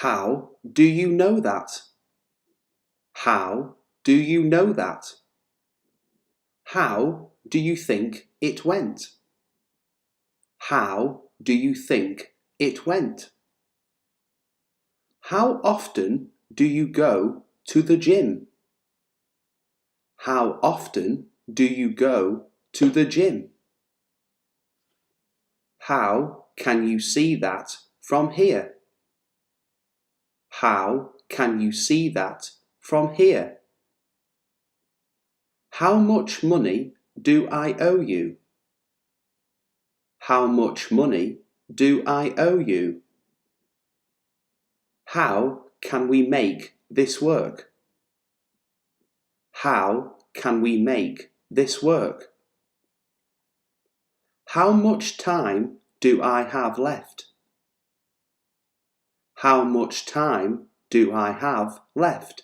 How do you know that? How do you know that? How do you think it went? How do you think it went? How often do you go to the gym? How often do you go to the gym? How can you see that from here? How can you see that from here? How much money do I owe you? How much money do I owe you? How can we make this work? How can we make this work? How much time do I have left? How much time do I have left?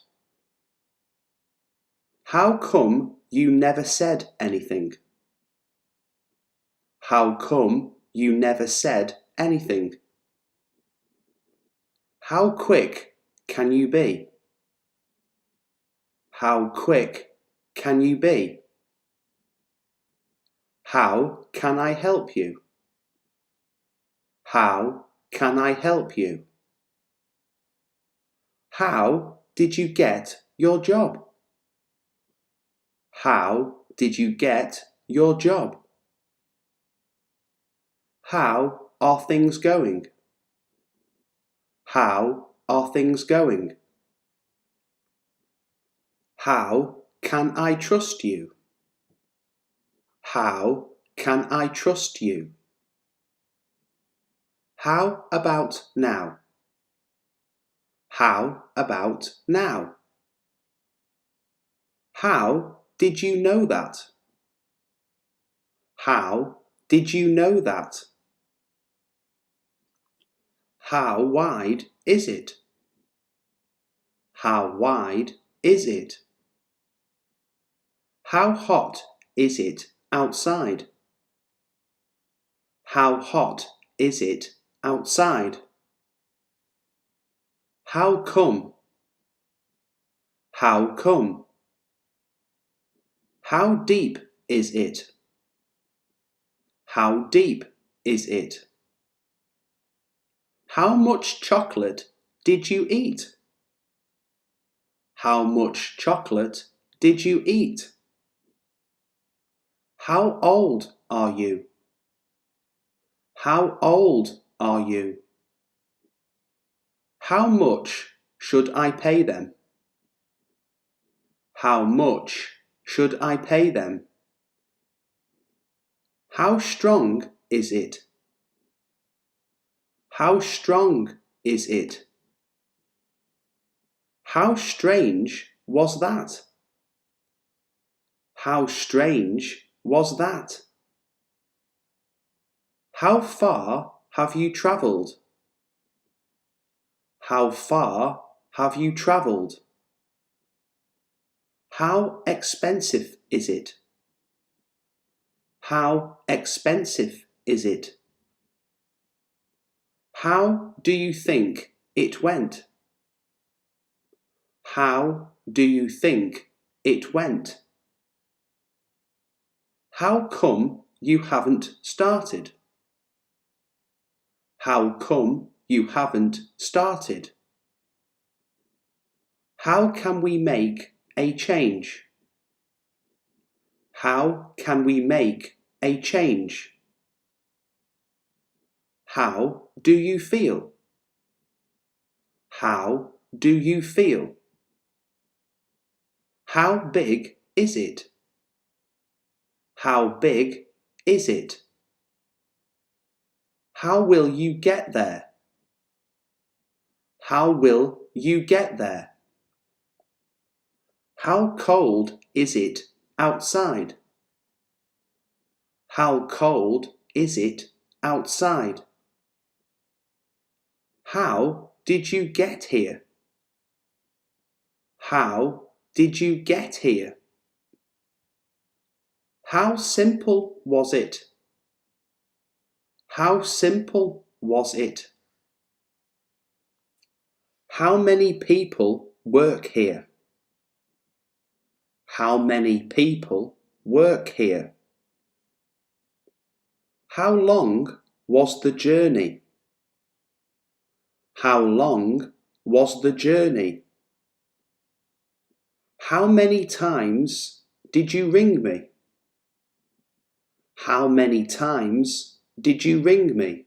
How come you never said anything? How come you never said anything? How quick can you be? How quick can you be? How can I help you? How can I help you? How did you get your job? How did you get your job? How are things going? How are things going? How can I trust you? How can I trust you? How about now? How about now? How did you know that? How did you know that? How wide is it? How wide is it? How hot is it outside? How hot is it outside? How come? How come? How deep is it? How deep is it? How much chocolate did you eat? How much chocolate did you eat? How old are you? How old are you? How much should I pay them? How much should I pay them? How strong is it? How strong is it? How strange was that? How strange was that? How far have you travelled? How far have you travelled? How expensive is it? How expensive is it? How do you think it went? How do you think it went? How come you haven't started? How come you haven't started? How can we make a change? How can we make a change? How do you feel? How do you feel? How big is it? How big is it? How will you get there? How will you get there? How cold is it outside? How cold is it outside? How did you get here? How did you get here? How simple was it? How simple was it? How many people work here? How many people work here? How long was the journey? How long was the journey? How many times did you ring me? How many times did you ring me?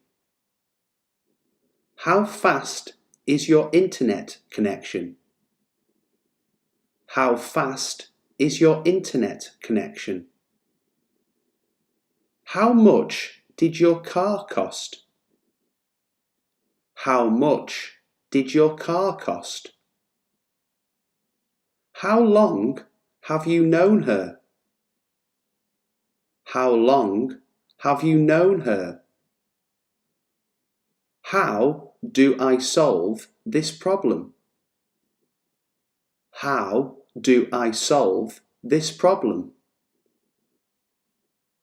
How fast is your internet connection? How fast is your internet connection? How much did your car cost? How much did your car cost? How long have you known her? How long have you known her? How do I solve this problem? How do I solve this problem?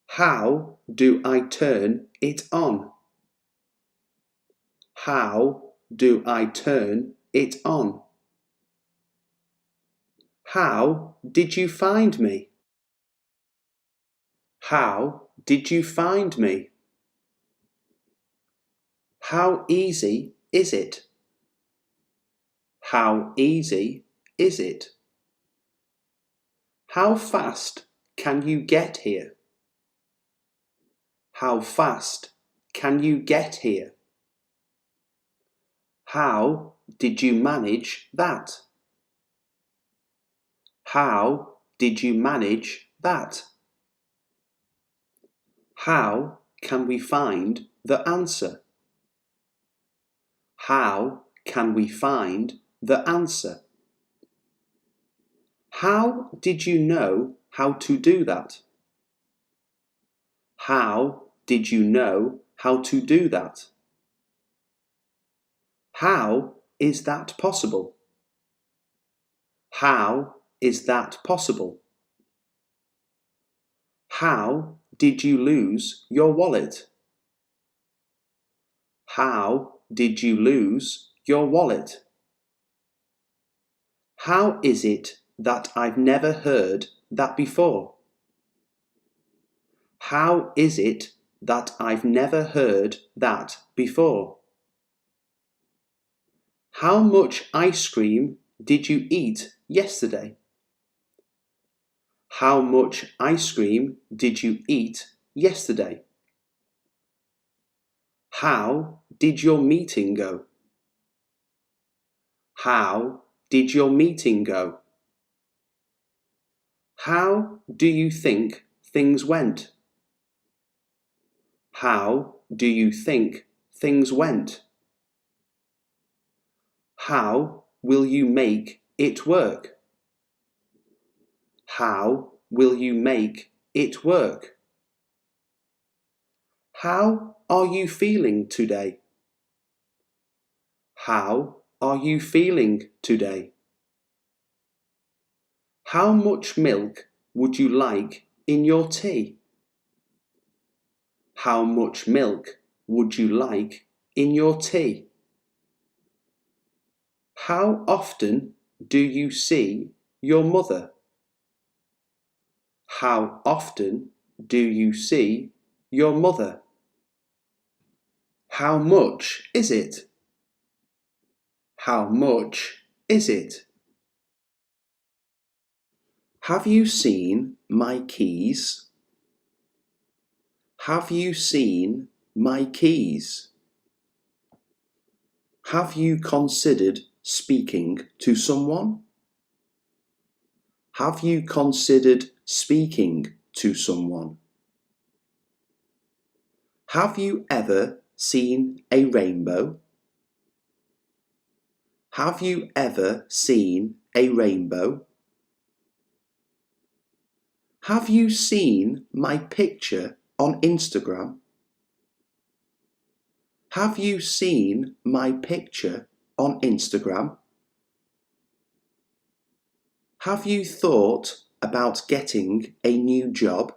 How do I turn it on? How do I turn it on? How did you find me? How did you find me? How easy is it? How easy is it? How fast can you get here? How fast can you get here? How did you manage that? How did you manage that? How can we find the answer? How can we find the answer? How did you know how to do that? How did you know how to do that? How is that possible? How is that possible? How did you lose your wallet? How did you lose your wallet? How is it that I've never heard that before? How is it that I've never heard that before? How much ice cream did you eat yesterday? How much ice cream did you eat yesterday? How did your meeting go? How did your meeting go? How do you think things went? How do you think things went? How will you make it work? How will you make it work? How are you feeling today? How are you feeling today? How much milk would you like in your tea? How much milk would you like in your tea? How often do you see your mother? How often do you see your mother? How much is it? How much is it? Have you seen my keys? Have you seen my keys? Have you considered speaking to someone? Have you considered speaking to someone? Have you ever seen a rainbow? Have you ever seen a rainbow? Have you seen my picture on Instagram? Have you seen my picture on Instagram? Have you thought about getting a new job?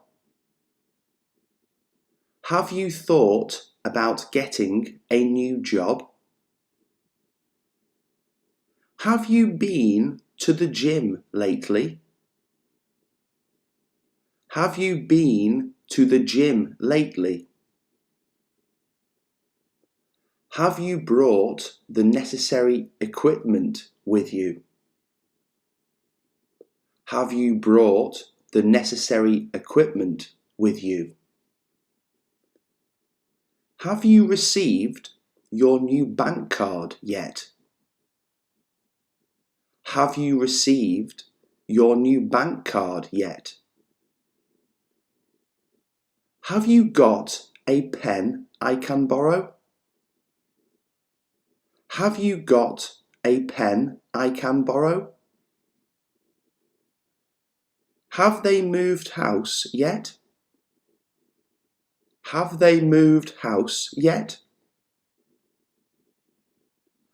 Have you thought about getting a new job? Have you been to the gym lately? Have you been to the gym lately? Have you brought the necessary equipment with you? Have you brought the necessary equipment with you? Have you received your new bank card yet? Have you received your new bank card yet? Have you got a pen I can borrow? Have you got a pen I can borrow? Have they moved house yet? Have they moved house yet?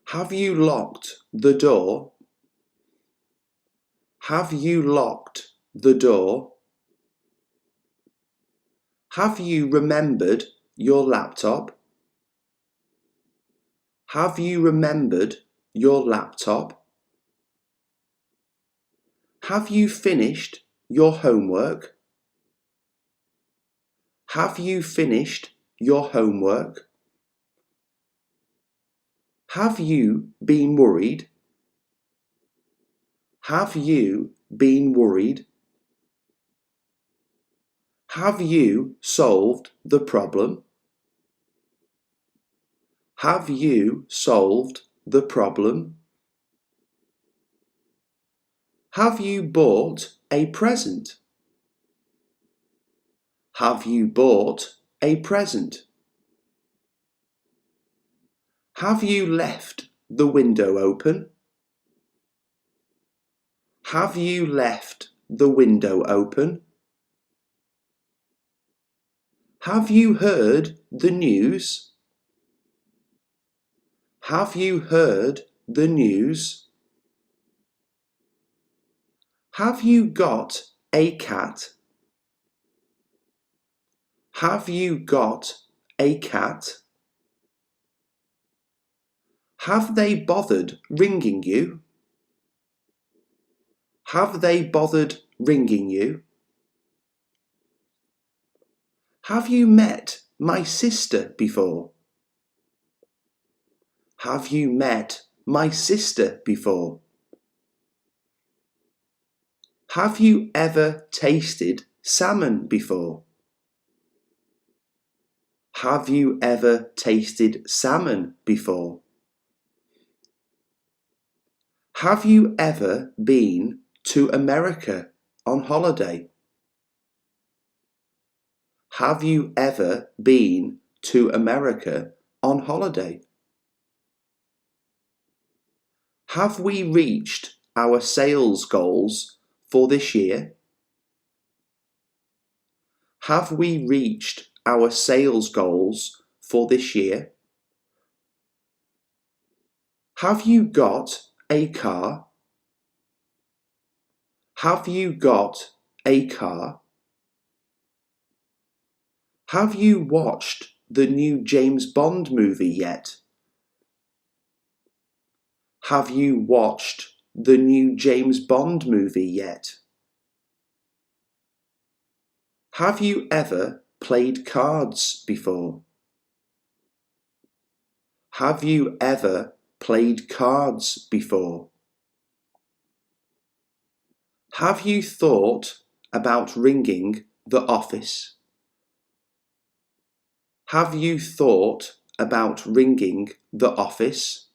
Have you locked the door? Have you locked the door? Have you remembered your laptop? Have you remembered your laptop? Have you finished your homework? Have you finished your homework? Have you been worried? Have you been worried? Have you solved the problem? Have you solved the problem? Have you bought a present? Have you bought a present? Have you left the window open? Have you left the window open? Have you heard the news? Have you heard the news? Have you got a cat? Have you got a cat? Have they bothered ringing you? Have they bothered ringing you? Have you met my sister before? Have you met my sister before? Have you ever tasted salmon before? Have you ever tasted salmon before? Have you ever been to America on holiday? Have you ever been to America on holiday? Have we reached our sales goals for this year? Have we reached our sales goals for this year? Have you got a car? Have you got a car? Have you watched the new James Bond movie yet? Have you watched the new James Bond movie yet? Have you ever played cards before? Have you ever played cards before? Have you thought about ringing the office? Have you thought about ringing the office?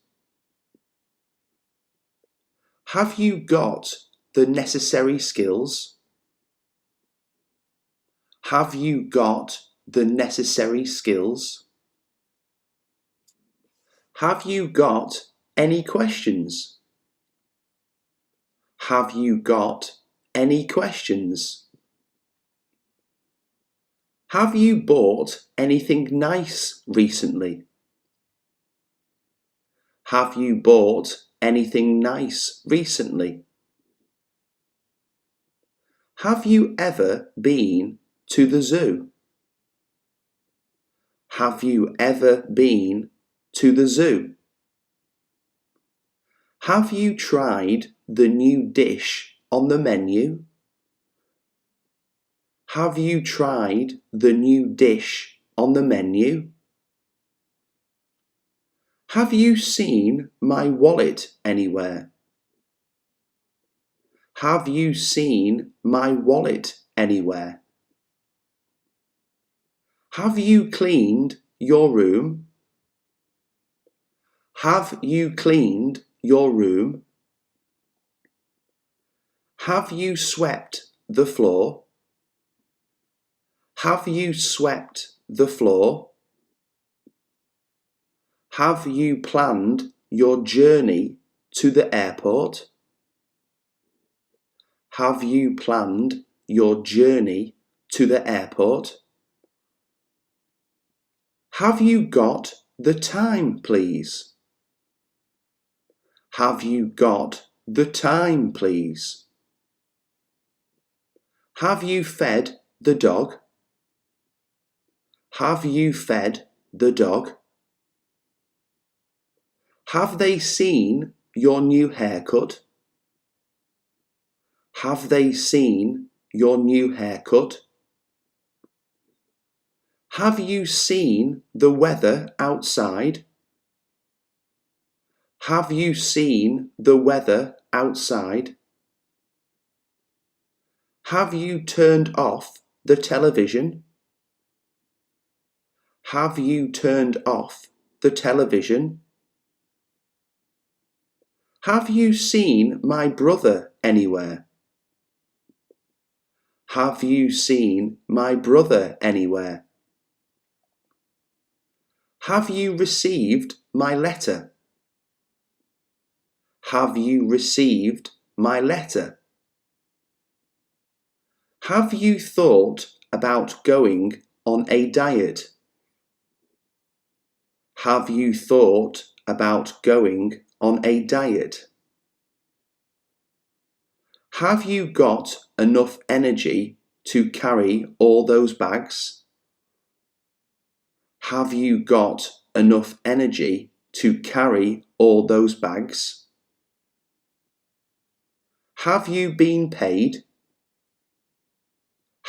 Have you got the necessary skills? Have you got the necessary skills? Have you got any questions? Have you got any questions? Have you bought anything nice recently? Have you bought anything nice recently? Have you ever been to the zoo? Have you ever been to the zoo? Have you tried the new dish on the menu? Have you tried the new dish on the menu? Have you seen my wallet anywhere? Have you seen my wallet anywhere? Have you cleaned your room? Have you cleaned your room? Have you swept the floor? Have you swept the floor? Have you planned your journey to the airport? Have you planned your journey to the airport? Have you got the time, please? Have you got the time, please? Have you fed the dog? Have you fed the dog? Have they seen your new haircut? Have they seen your new haircut? Have you seen the weather outside? Have you seen the weather outside? Have you turned off the television? Have you turned off the television? Have you seen my brother anywhere? Have you seen my brother anywhere? Have you received my letter? Have you received my letter? Have you thought about going on a diet? Have you thought about going on a diet? Have you got enough energy to carry all those bags? Have you got enough energy to carry all those bags? Have you been paid?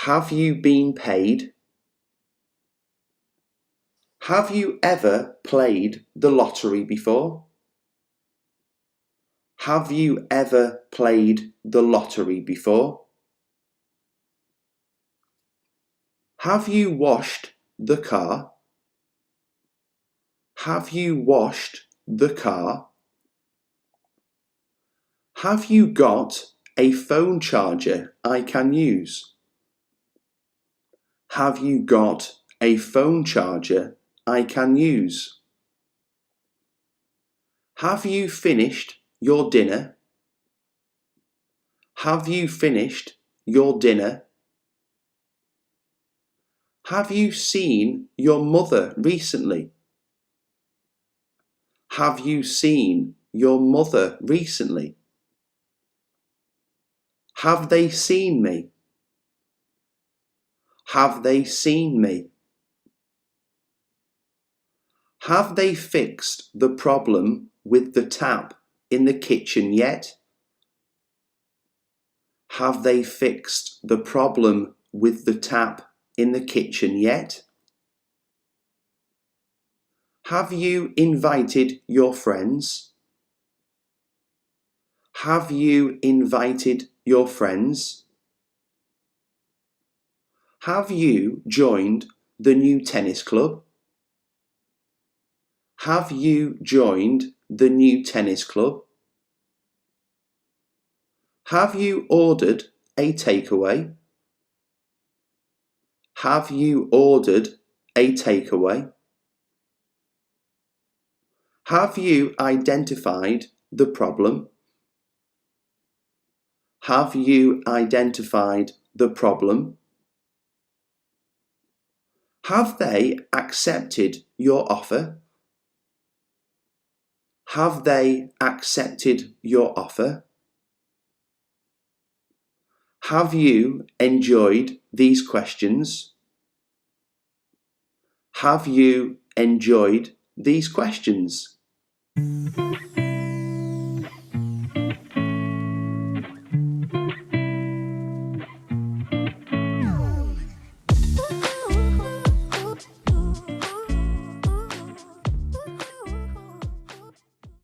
Have you been paid? Have you ever played the lottery before? Have you ever played the lottery before? Have you washed the car? Have you washed the car? Have you got a phone charger I can use? Have you got a phone charger I can use? Have you finished your dinner? Have you finished your dinner? Have you seen your mother recently? Have you seen your mother recently? Have they seen me? Have they seen me? Have they fixed the problem with the tap in the kitchen yet? Have they fixed the problem with the tap in the kitchen yet? Have you invited your friends? Have you invited your friends? Have you joined the new tennis club? Have you joined the new tennis club? Have you ordered a takeaway? Have you ordered a takeaway? Have you identified the problem? Have you identified the problem? Have they accepted your offer? Have they accepted your offer? Have you enjoyed these questions? Have you enjoyed these questions?